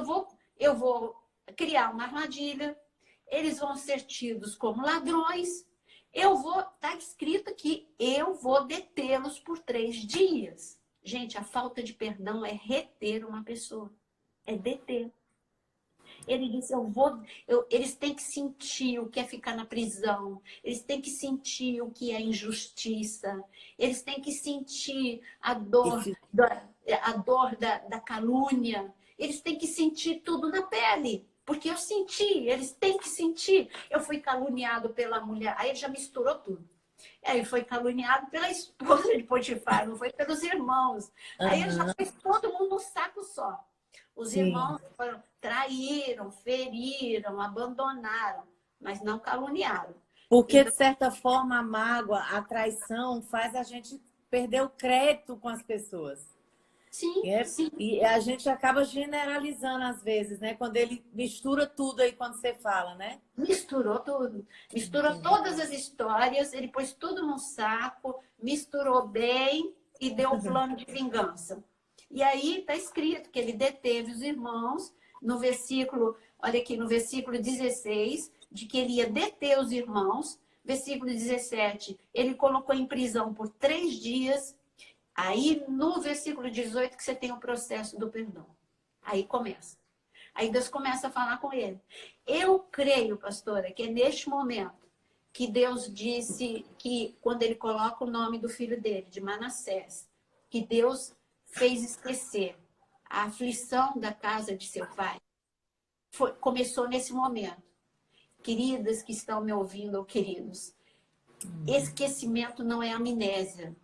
eu vou criar uma armadilha, eles vão ser tidos como ladrões, está escrito aqui, eu vou detê-los por 3 dias. Gente, a falta de perdão é reter uma pessoa, é deter. Ele disse, eles têm que sentir o que é ficar na prisão, eles têm que sentir o que é injustiça, eles têm que sentir a dor da calúnia, eles têm que sentir tudo na pele, porque eu senti, eles têm que sentir. Eu fui caluniado pela mulher, aí ele já misturou tudo. Ele foi caluniado pela esposa de Potifar, não foi pelos irmãos. Aí ele já fez todo mundo num saco só. Os irmãos traíram, feriram, abandonaram, mas não caluniaram. Porque, então, de certa forma, a mágoa, a traição faz a gente perder o crédito com as pessoas. Sim, sim. E a gente acaba generalizando às vezes, né? Quando ele mistura tudo aí, quando você fala, né? Misturou tudo. Misturou todas as histórias, ele pôs tudo num saco, misturou bem e deu um plano de vingança. E aí está escrito que ele deteve os irmãos no versículo, olha aqui, no versículo 16, de que ele ia deter os irmãos. Versículo 17, ele colocou em prisão por 3 dias. Aí no versículo 18 que você tem o processo do perdão. Aí começa. Aí Deus começa a falar com ele. Eu creio, pastora, que é neste momento que Deus disse que quando ele coloca o nome do filho dele, de Manassés, que Deus fez esquecer a aflição da casa de seu pai. Começou nesse momento. Queridas que estão me ouvindo, ou queridos, esquecimento não é amnésia.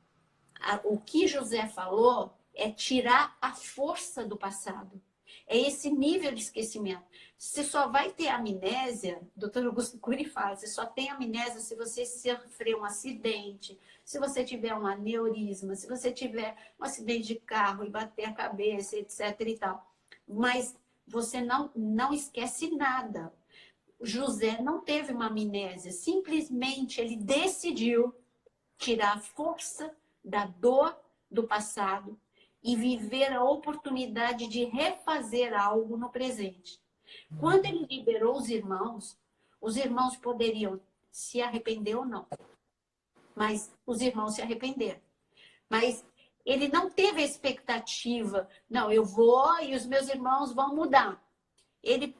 O que José falou é tirar a força do passado. É esse nível de esquecimento. Você só vai ter amnésia, o Dr. Augusto Cury fala, você só tem amnésia se você sofrer um acidente, se você tiver um aneurisma, se você tiver um acidente de carro e bater a cabeça, etc. e tal. Mas você não esquece nada. José não teve uma amnésia, simplesmente ele decidiu tirar a força da dor do passado e viver a oportunidade de refazer algo no presente. Quando ele liberou os irmãos poderiam se arrepender ou não. Mas os irmãos se arrependeram. Mas ele não teve a expectativa, não, eu vou e os meus irmãos vão mudar. Ele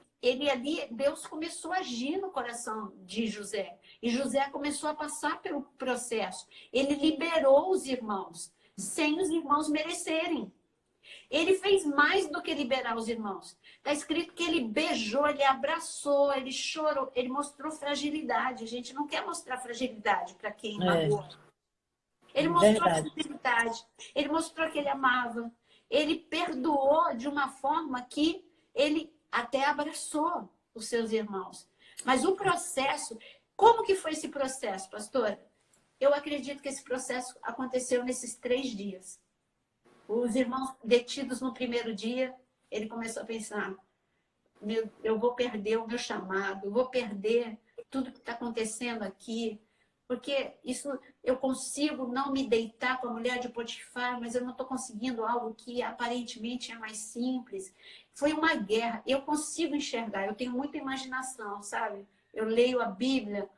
ali, Deus começou a agir no coração de José. E José começou a passar pelo processo. Ele liberou os irmãos, sem os irmãos merecerem. Ele fez mais do que liberar os irmãos. Está escrito que ele beijou, ele abraçou, ele chorou, ele mostrou fragilidade. A gente não quer mostrar fragilidade para quem magoou. Ele mostrou a fragilidade, ele mostrou que ele amava. Ele perdoou de uma forma que ele até abraçou os seus irmãos. Mas o processo, como que foi esse processo, pastora? Eu acredito que esse processo aconteceu nesses 3 dias. Os irmãos detidos no primeiro dia, ele começou a pensar, eu vou perder o meu chamado, eu vou perder tudo que está acontecendo aqui. Porque isso eu consigo não me deitar com a mulher de Potifar, mas eu não estou conseguindo algo que aparentemente é mais simples. Foi uma guerra. Eu consigo enxergar, eu tenho muita imaginação, sabe? Eu leio a Bíblia,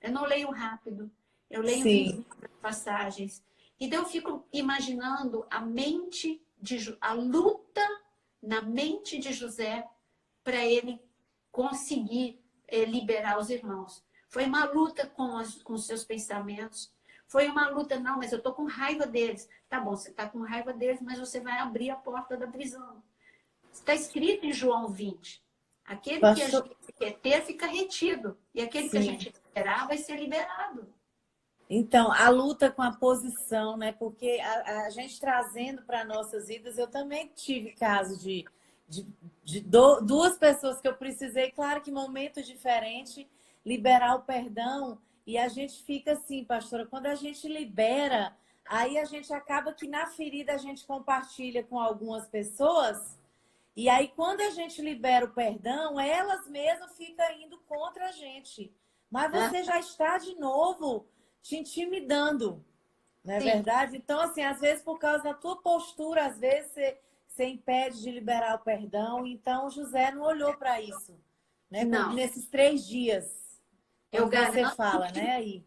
eu não leio rápido, eu leio Sim. 20 passagens. Então eu fico imaginando a luta na mente de José para ele conseguir liberar os irmãos. Foi uma luta com os seus pensamentos. Foi uma luta, não, mas eu estou com raiva deles. Tá bom, você está com raiva deles, mas você vai abrir a porta da prisão. Está escrito em João 20. Aquele que a Pastor, gente quer ter fica retido. E aquele que a sim. gente liberar vai ser liberado. Então, a luta com a posição, né? Porque a gente trazendo para nossas vidas, eu também tive casos de duas pessoas que eu precisei, claro que momentos diferentes, liberar o perdão. E a gente fica assim, pastora, quando a gente libera, aí a gente acaba que na ferida a gente compartilha com algumas pessoas. E aí, quando a gente libera o perdão, elas mesmas ficam indo contra a gente. Mas Ah, você já está de novo te intimidando, não é sim, verdade? Então, assim, às vezes por causa da tua postura, às vezes você impede de liberar o perdão. Então, José não olhou para isso, né? não. Nesses 3 dias, Eu quando você garanto fala, que, né? Aí.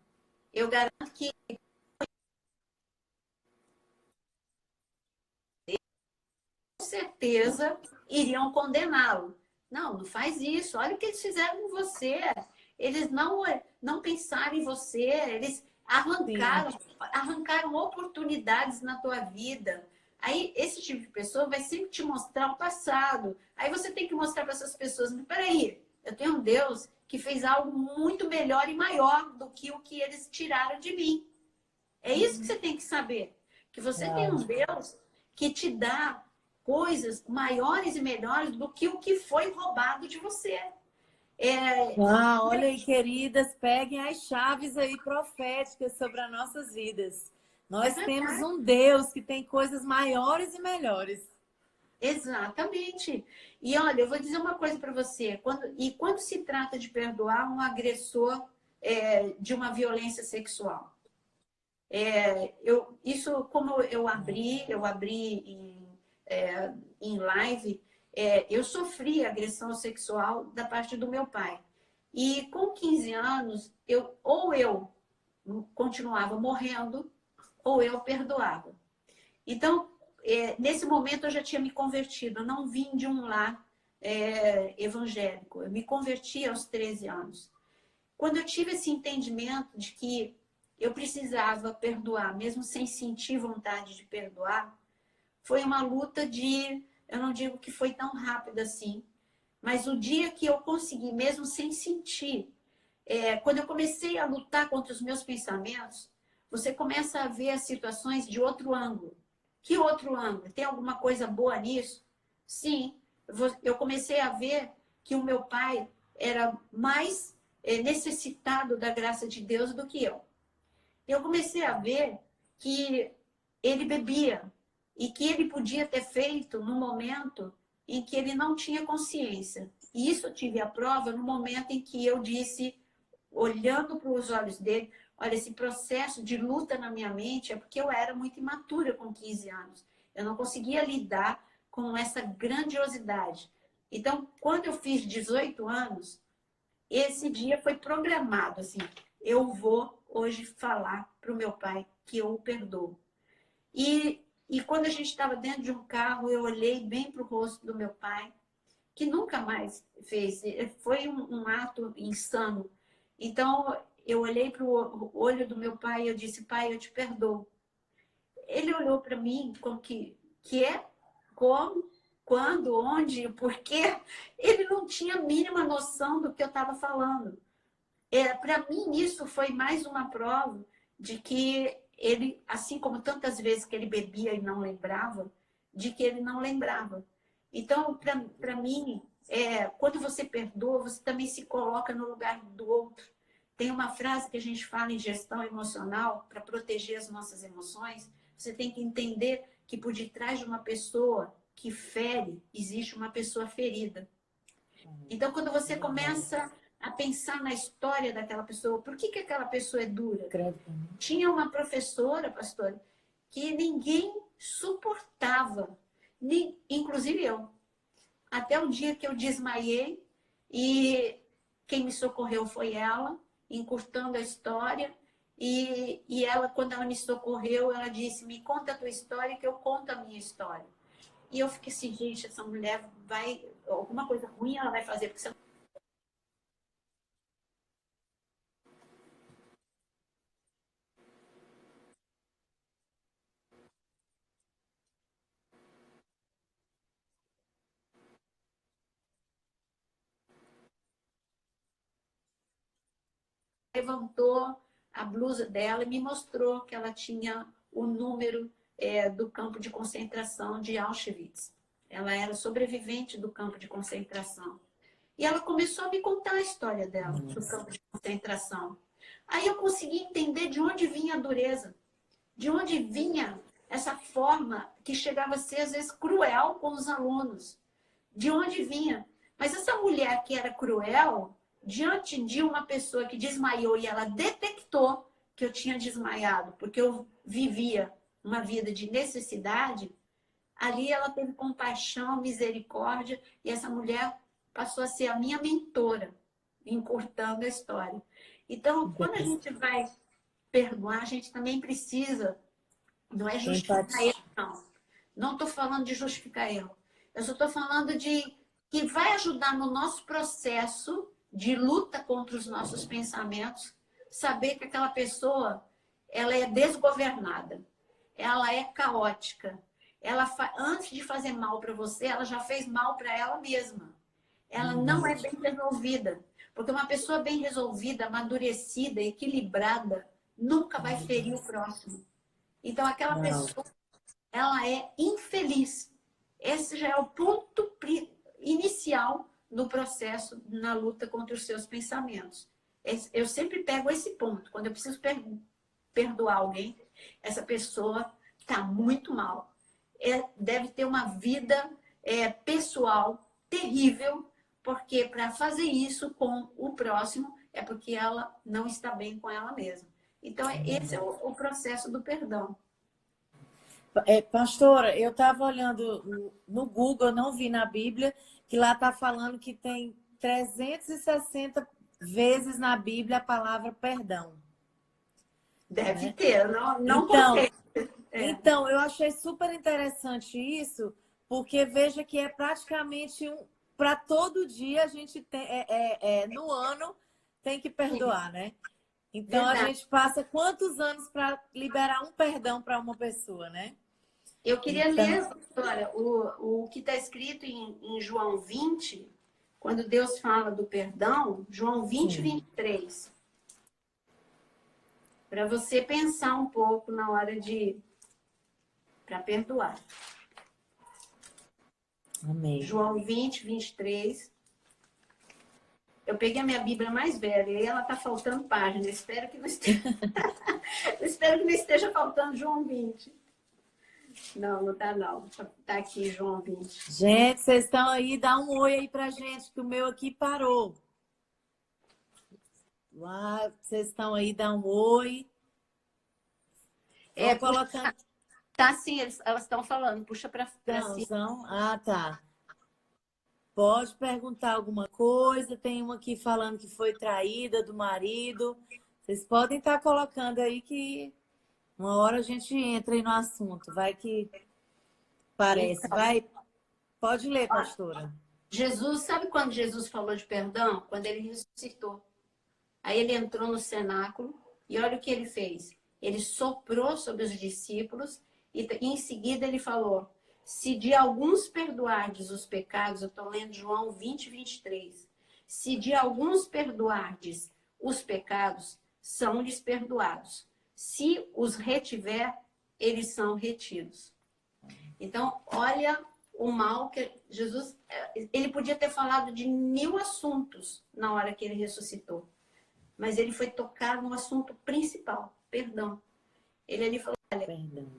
eu garanto que com certeza iriam condená-lo. Não, não faz isso. Olha o que eles fizeram com você. Eles não pensaram em você, eles Sim. arrancaram oportunidades na tua vida. Aí esse tipo de pessoa vai sempre te mostrar o passado. Aí você tem que mostrar para essas pessoas, mas peraí, eu tenho um Deus que fez algo muito melhor e maior do que o que eles tiraram de mim. É isso que você tem que saber. Que você tem Uau. um Deus que te dá coisas maiores e melhores do que o que foi roubado de você. É, Uau, olha aí, queridas, peguem as chaves aí proféticas sobre as nossas vidas. é Nós temos verdade. um Deus que tem coisas maiores e melhores. Exatamente. E olha, eu vou dizer uma coisa para você. Quando se trata de perdoar um agressor de uma violência sexual, como eu abri em live, eu sofri agressão sexual da parte do meu pai. E com 15 anos, ou eu continuava morrendo, ou eu perdoava. Então, nesse momento eu já tinha me convertido, eu não vim de um lar evangélico, eu me converti aos 13 anos. Quando eu tive esse entendimento de que eu precisava perdoar, mesmo sem sentir vontade de perdoar, foi uma luta eu não digo que foi tão rápida assim, mas o dia que eu consegui, mesmo sem sentir, quando eu comecei a lutar contra os meus pensamentos, você começa a ver as situações de outro ângulo. Que outro ângulo? Tem alguma coisa boa nisso? Sim, eu comecei a ver que o meu pai era mais necessitado da graça de Deus do que eu. Eu comecei a ver que ele bebia e que ele podia ter feito no momento em que ele não tinha consciência. E isso eu tive a prova no momento em que eu disse, olhando para os olhos dele, olha, esse processo de luta na minha mente é porque eu era muito imatura com 15 anos. Eu não conseguia lidar com essa grandiosidade. Então, quando eu fiz 18 anos, esse dia foi programado, assim, eu vou hoje falar para o meu pai que eu o perdoo. E quando a gente estava dentro de um carro, eu olhei bem para o rosto do meu pai, que nunca mais fez, foi um ato insano. Então, eu olhei para o olho do meu pai e eu disse, pai, eu te perdoo. Ele olhou para mim como que é, como, quando, onde, por quê. Ele não tinha a mínima noção do que eu estava falando. Para mim, isso foi mais uma prova de que ele, assim como tantas vezes que ele bebia e não lembrava, de que ele não lembrava. Então, para mim, quando você perdoa, você também se coloca no lugar do outro. Tem uma frase que a gente fala em gestão emocional, para proteger as nossas emoções, você tem que entender que por detrás de uma pessoa que fere, existe uma pessoa ferida. Então, quando você começa a pensar na história daquela pessoa. Por que aquela pessoa é dura? Credo. Tinha uma professora, pastora, que ninguém suportava, inclusive eu. Até o dia que eu desmaiei e quem me socorreu foi ela, encurtando a história. E ela, quando ela me socorreu, ela disse, me conta a tua história que eu conto a minha história. E eu fiquei assim, gente, essa mulher vai... Alguma coisa ruim ela vai fazer, porque você levantou a blusa dela e me mostrou que ela tinha o número do campo de concentração de Auschwitz. Ela era sobrevivente do campo de concentração. E ela começou a me contar a história dela, do campo de concentração. Aí eu consegui entender de onde vinha a dureza, de onde vinha essa forma que chegava a ser, às vezes, cruel com os alunos. De onde vinha. Mas essa mulher que era cruel, diante de uma pessoa que desmaiou e ela detectou que eu tinha desmaiado, porque eu vivia uma vida de necessidade, ali ela teve compaixão, misericórdia, e essa mulher passou a ser a minha mentora, encurtando a história. Então, quando a gente vai perdoar, a gente também precisa, não é justificar Empatia. erro, não. Não estou falando de justificar erro. Eu só estou falando de que vai ajudar no nosso processo de luta contra os nossos pensamentos, saber que aquela pessoa ela é desgovernada, ela é caótica. Antes de fazer mal para você, ela já fez mal para ela mesma. Ela não é bem resolvida. Porque uma pessoa bem resolvida, amadurecida, equilibrada, nunca vai ferir o próximo. Então, aquela Não. pessoa, ela é infeliz. Esse já é o ponto inicial do processo na luta contra os seus pensamentos. Eu sempre pego esse ponto. Quando eu preciso perdoar alguém, essa pessoa está muito mal. Deve ter uma vida pessoal terrível, porque para fazer isso com o próximo é porque ela não está bem com ela mesma. Então, esse é o processo do perdão. Pastora, eu estava olhando no Google, eu não vi na Bíblia, que lá está falando que tem 360 vezes na Bíblia a palavra perdão. Deve Né? ter, não Então, contei. É. então, eu achei super interessante isso, porque veja que é praticamente para todo dia a gente tem, no ano tem que perdoar, né? Então a Verdade. gente passa quantos anos para liberar um perdão para uma pessoa, né? Eu queria Então, ler, Vitória, o que está escrito em João 20, quando Deus fala do perdão, João 20, sim. 23. Para você pensar um pouco na hora para perdoar. Amém. João 20, 23. Eu peguei a minha Bíblia mais velha e ela está faltando página. Espero que não esteja... Espero que não esteja faltando João 20. Não, não está não. Está aqui João 20. Gente, vocês estão aí, dá um oi aí pra gente, que o meu aqui parou. Lá, vocês estão aí, dá um oi. Vão Puxa, colocando. tá sim, elas estão falando. Puxa para Então, cima. são... Ah, tá. Pode perguntar alguma coisa. Tem uma aqui falando que foi traída do marido. Vocês podem estar colocando aí que uma hora a gente entra aí no assunto. Vai que parece. Então, Vai. Pode ler, pastora. Jesus, sabe quando Jesus falou de perdão? Quando ele ressuscitou. Aí ele entrou no cenáculo e olha o que ele fez. Ele soprou sobre os discípulos e em seguida ele falou: se de alguns perdoardes os pecados, eu estou lendo João 20, 23. Se de alguns perdoardes os pecados, são-lhes perdoados. Se os retiver, eles são retidos. Então, olha o mal que Jesus... Ele podia ter falado de 1000 assuntos na hora que ele ressuscitou. Mas ele foi tocar no assunto principal, perdão. Ele ali falou, olha, Perdão.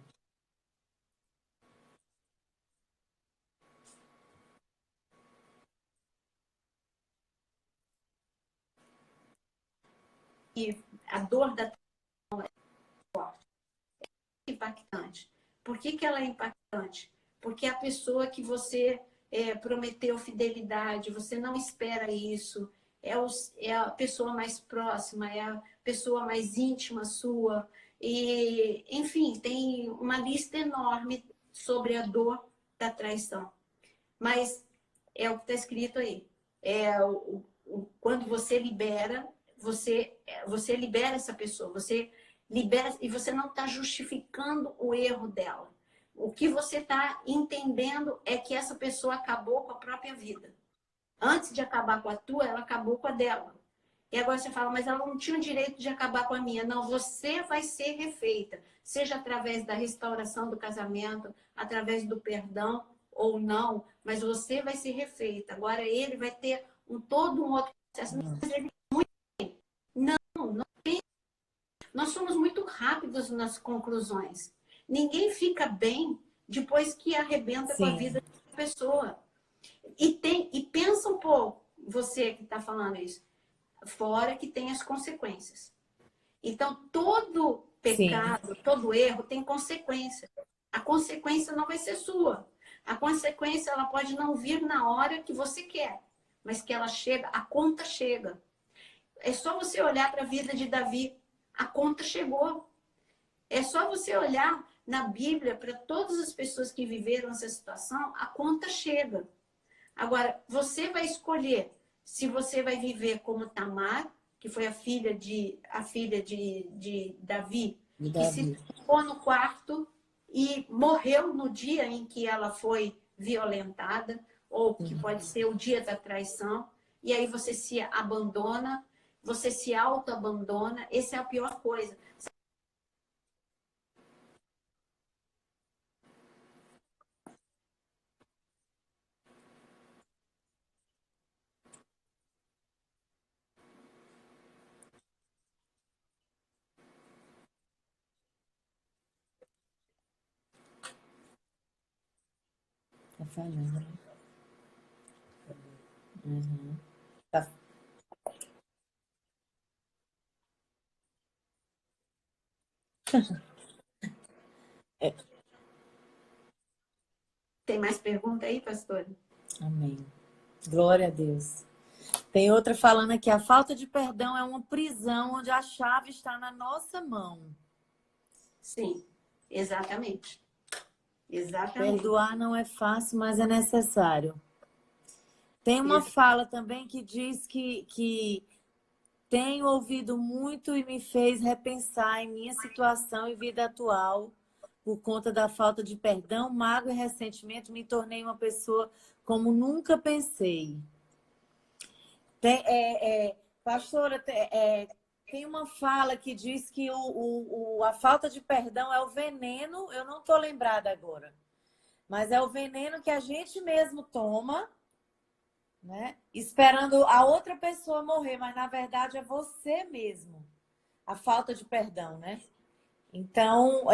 a dor da impactante. Por que que ela é impactante? Porque a pessoa que você prometeu fidelidade, você não espera isso, é a pessoa mais próxima, é a pessoa mais íntima sua, e, enfim, tem uma lista enorme sobre a dor da traição. Mas é o que está escrito aí. Quando você libera, você libera essa pessoa, você libera e você não está justificando o erro dela. O que você está entendendo é que essa pessoa acabou com a própria vida. Antes de acabar com a tua, ela acabou com a dela. E agora você fala, mas ela não tinha o direito de acabar com a minha. Não, você vai ser refeita, seja através da restauração do casamento, através do perdão ou não, mas você vai ser refeita. Agora ele vai ter todo um outro processo. Não, não tem. Nós somos muito rápidos nas conclusões. Ninguém fica bem depois que arrebenta com a vida da pessoa. E pensa um pouco, você que está falando isso, fora que tem as consequências. Então, todo pecado, todo erro tem consequência. A consequência não vai ser sua. A consequência ela pode não vir na hora que você quer, mas que ela chega, a conta chega. É só você olhar para a vida de Davi, a conta chegou. É só você olhar na Bíblia para todas as pessoas que viveram essa situação, a conta chega. Agora, você vai escolher se você vai viver como Tamar, que foi a filha de Davi, que se ficou no quarto e morreu no dia em que ela foi violentada, ou que pode ser o dia da traição, e aí você se abandona, você se auto-abandona, essa é a pior coisa. Tá falhando. Uhum. Tá. É. Tem mais pergunta aí, pastor? Amém. Glória a Deus. Tem outra falando aqui, a falta de perdão é uma prisão onde a chave está na nossa mão. Sim, exatamente. Exatamente. Perdoar não é fácil, mas é necessário. Tem uma fala também que diz que tenho ouvido muito e me fez repensar em minha situação e vida atual. Por conta da falta de perdão, mágoa e ressentimento, me tornei uma pessoa como nunca pensei. Pastora, tem uma fala que diz que a falta de perdão é o veneno, eu não estou lembrada agora, mas é o veneno que a gente mesmo toma, né? Esperando a outra pessoa morrer, mas na verdade é você mesmo, a falta de perdão, né? Então,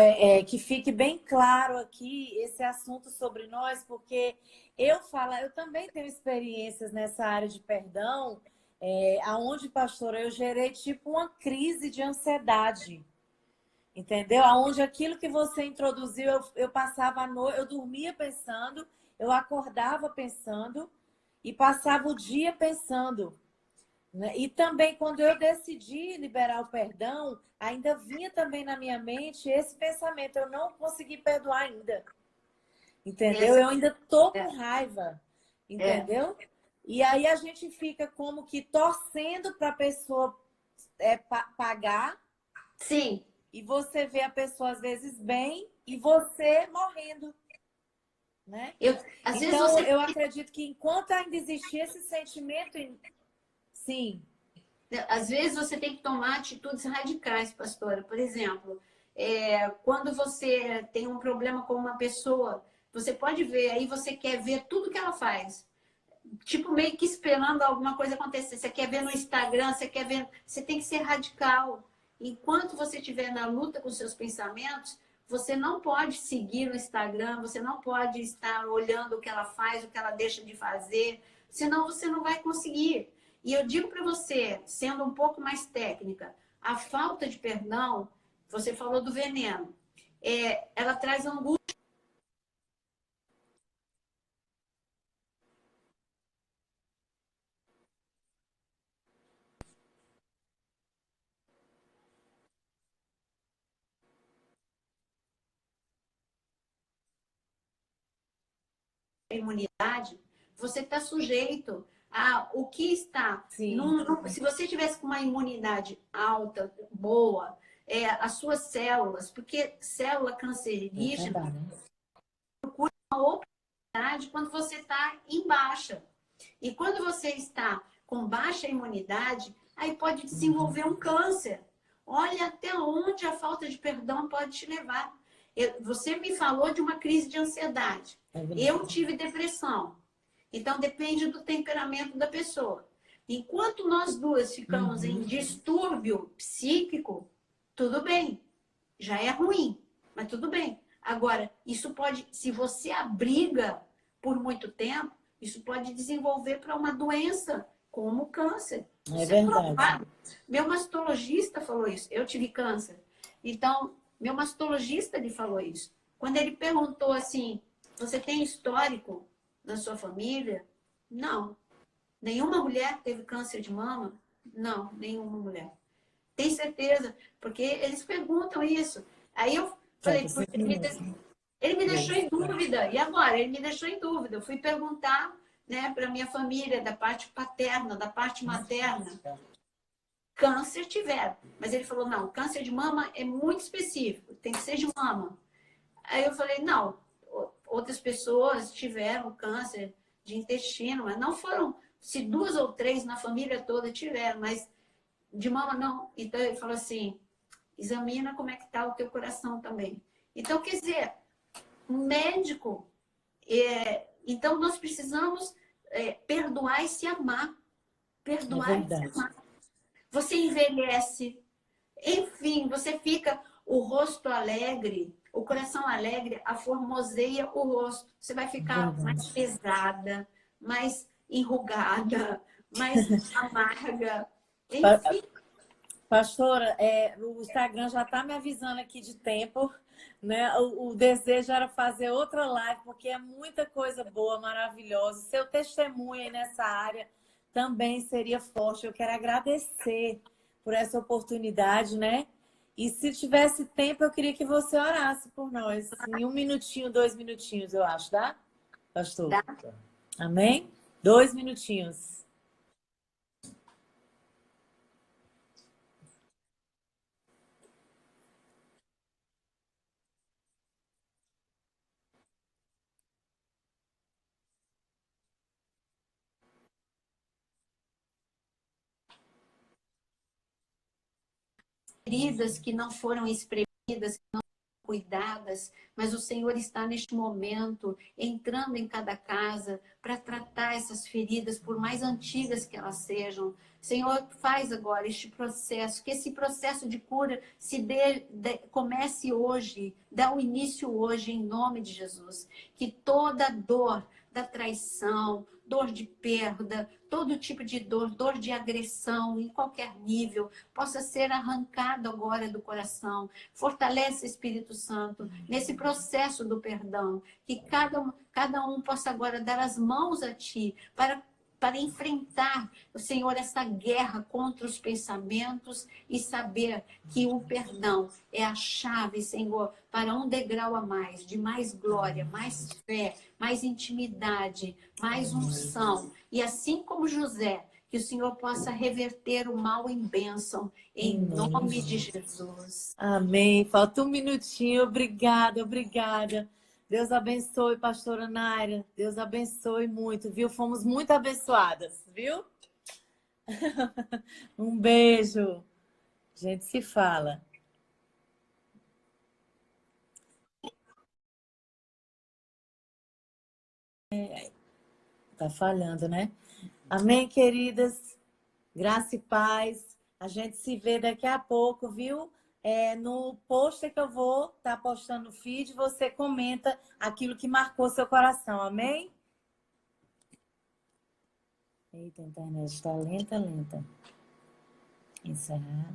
que fique bem claro aqui esse assunto sobre nós, porque eu também tenho experiências nessa área de perdão, aonde, pastora, eu gerei tipo uma crise de ansiedade, entendeu? Aonde aquilo que você introduziu, eu passava a noite, eu dormia pensando, eu acordava pensando e passava o dia pensando. Né? E também, quando eu decidi liberar o perdão, ainda vinha também na minha mente esse pensamento, eu não consegui perdoar ainda. Entendeu? Eu ainda tô com raiva. Entendeu? E aí a gente fica como que torcendo para a pessoa pagar. Sim. E você vê a pessoa às vezes bem e você morrendo. Né? Então, eu acredito que enquanto ainda existir esse sentimento, sim. Às vezes você tem que tomar atitudes radicais, pastora. Por exemplo, quando você tem um problema com uma pessoa, você pode ver, aí você quer ver tudo que ela faz. Tipo, meio que esperando alguma coisa acontecer. Você quer ver no Instagram, você quer ver. Você tem que ser radical. Enquanto você estiver na luta com seus pensamentos, você não pode seguir no Instagram, você não pode estar olhando o que ela faz, o que ela deixa de fazer, senão você não vai conseguir. E eu digo para você, sendo um pouco mais técnica, A falta de perdão, você falou do veneno, ela traz angústia. Imunidade, você está sujeito a o que está. Sim, Se você tivesse com uma imunidade alta, boa, as suas células, porque célula é cancerígena verdade. procura uma oportunidade quando você está em baixa. E quando você está com baixa imunidade, aí pode desenvolver um câncer. Olha até onde a falta de perdão pode te levar. Você me falou de uma crise de ansiedade. É verdade. Eu tive depressão. Então, depende do temperamento da pessoa. Enquanto nós duas ficamos em distúrbio psíquico, tudo bem. Já é ruim, mas tudo bem. Agora, isso pode, se você abriga por muito tempo, isso pode desenvolver para uma doença, como câncer. É Isso é verdade. provado. Meu mastologista falou isso. Eu tive câncer. Então, meu mastologista lhe falou isso. Quando ele perguntou assim, você tem histórico na sua família? Não. Nenhuma mulher teve câncer de mama? Não, nenhuma mulher. Tem certeza? Porque eles perguntam isso. Aí eu falei, ele me deixou em dúvida. E agora? Ele me deixou em dúvida. Eu fui perguntar, né, para minha família, da parte paterna, da parte materna. Câncer tiveram. Mas ele falou, não, câncer de mama é muito específico, tem que ser de mama. Aí eu falei, não, outras pessoas tiveram câncer de intestino, mas não foram, se 2 ou 3 na família toda tiveram, mas de mama não. Então ele falou assim, examina como é que está o teu coração também. Então, quer dizer, um médico, então nós precisamos perdoar e se amar. Perdoar e se amar. Você envelhece, enfim, você fica o rosto alegre, o coração alegre, aformoseia o rosto. Você vai ficar mais pesada, mais enrugada, mais amarga. Enfim. Pastora, o Instagram já está me avisando aqui de tempo, né? O desejo era fazer outra live, porque é muita coisa boa, maravilhosa. Seu testemunho aí nessa área também seria forte. Eu quero agradecer por essa oportunidade, né? E se tivesse tempo, eu queria que você orasse por nós. Em 1 minutinho, 2 minutinhos, eu acho, tá? Pastor. Tá? Amém? 2 minutinhos. Feridas que não foram espremidas, que não foram cuidadas, mas o Senhor está neste momento entrando em cada casa para tratar essas feridas, por mais antigas que elas sejam. Senhor, faz agora este processo, que esse processo de cura comece hoje, dá o início hoje, em nome de Jesus. Que toda dor da traição, dor de perda, todo tipo de dor, dor de agressão, em qualquer nível, possa ser arrancado agora do coração. Fortalece, Espírito Santo, nesse processo do perdão, que cada um possa agora dar as mãos a Ti para enfrentar, Senhor, essa guerra contra os pensamentos e saber que o perdão é a chave, Senhor, para um degrau a mais, de mais glória, mais fé, mais intimidade, mais unção. E assim como José, que o Senhor possa reverter o mal em bênção, em nome de Jesus. Amém. Falta 1 minutinho. Obrigada, obrigada. Deus abençoe, pastora Naira. Deus abençoe muito, viu? Fomos muito abençoadas, viu? Um beijo. A gente se fala. Tá falhando, né? Amém, queridas. Graça e paz. A gente se vê daqui a pouco, viu? No post que eu vou estar postando no feed, você comenta aquilo que marcou seu coração. Amém? Eita, a internet está lenta, lenta. Encerrar.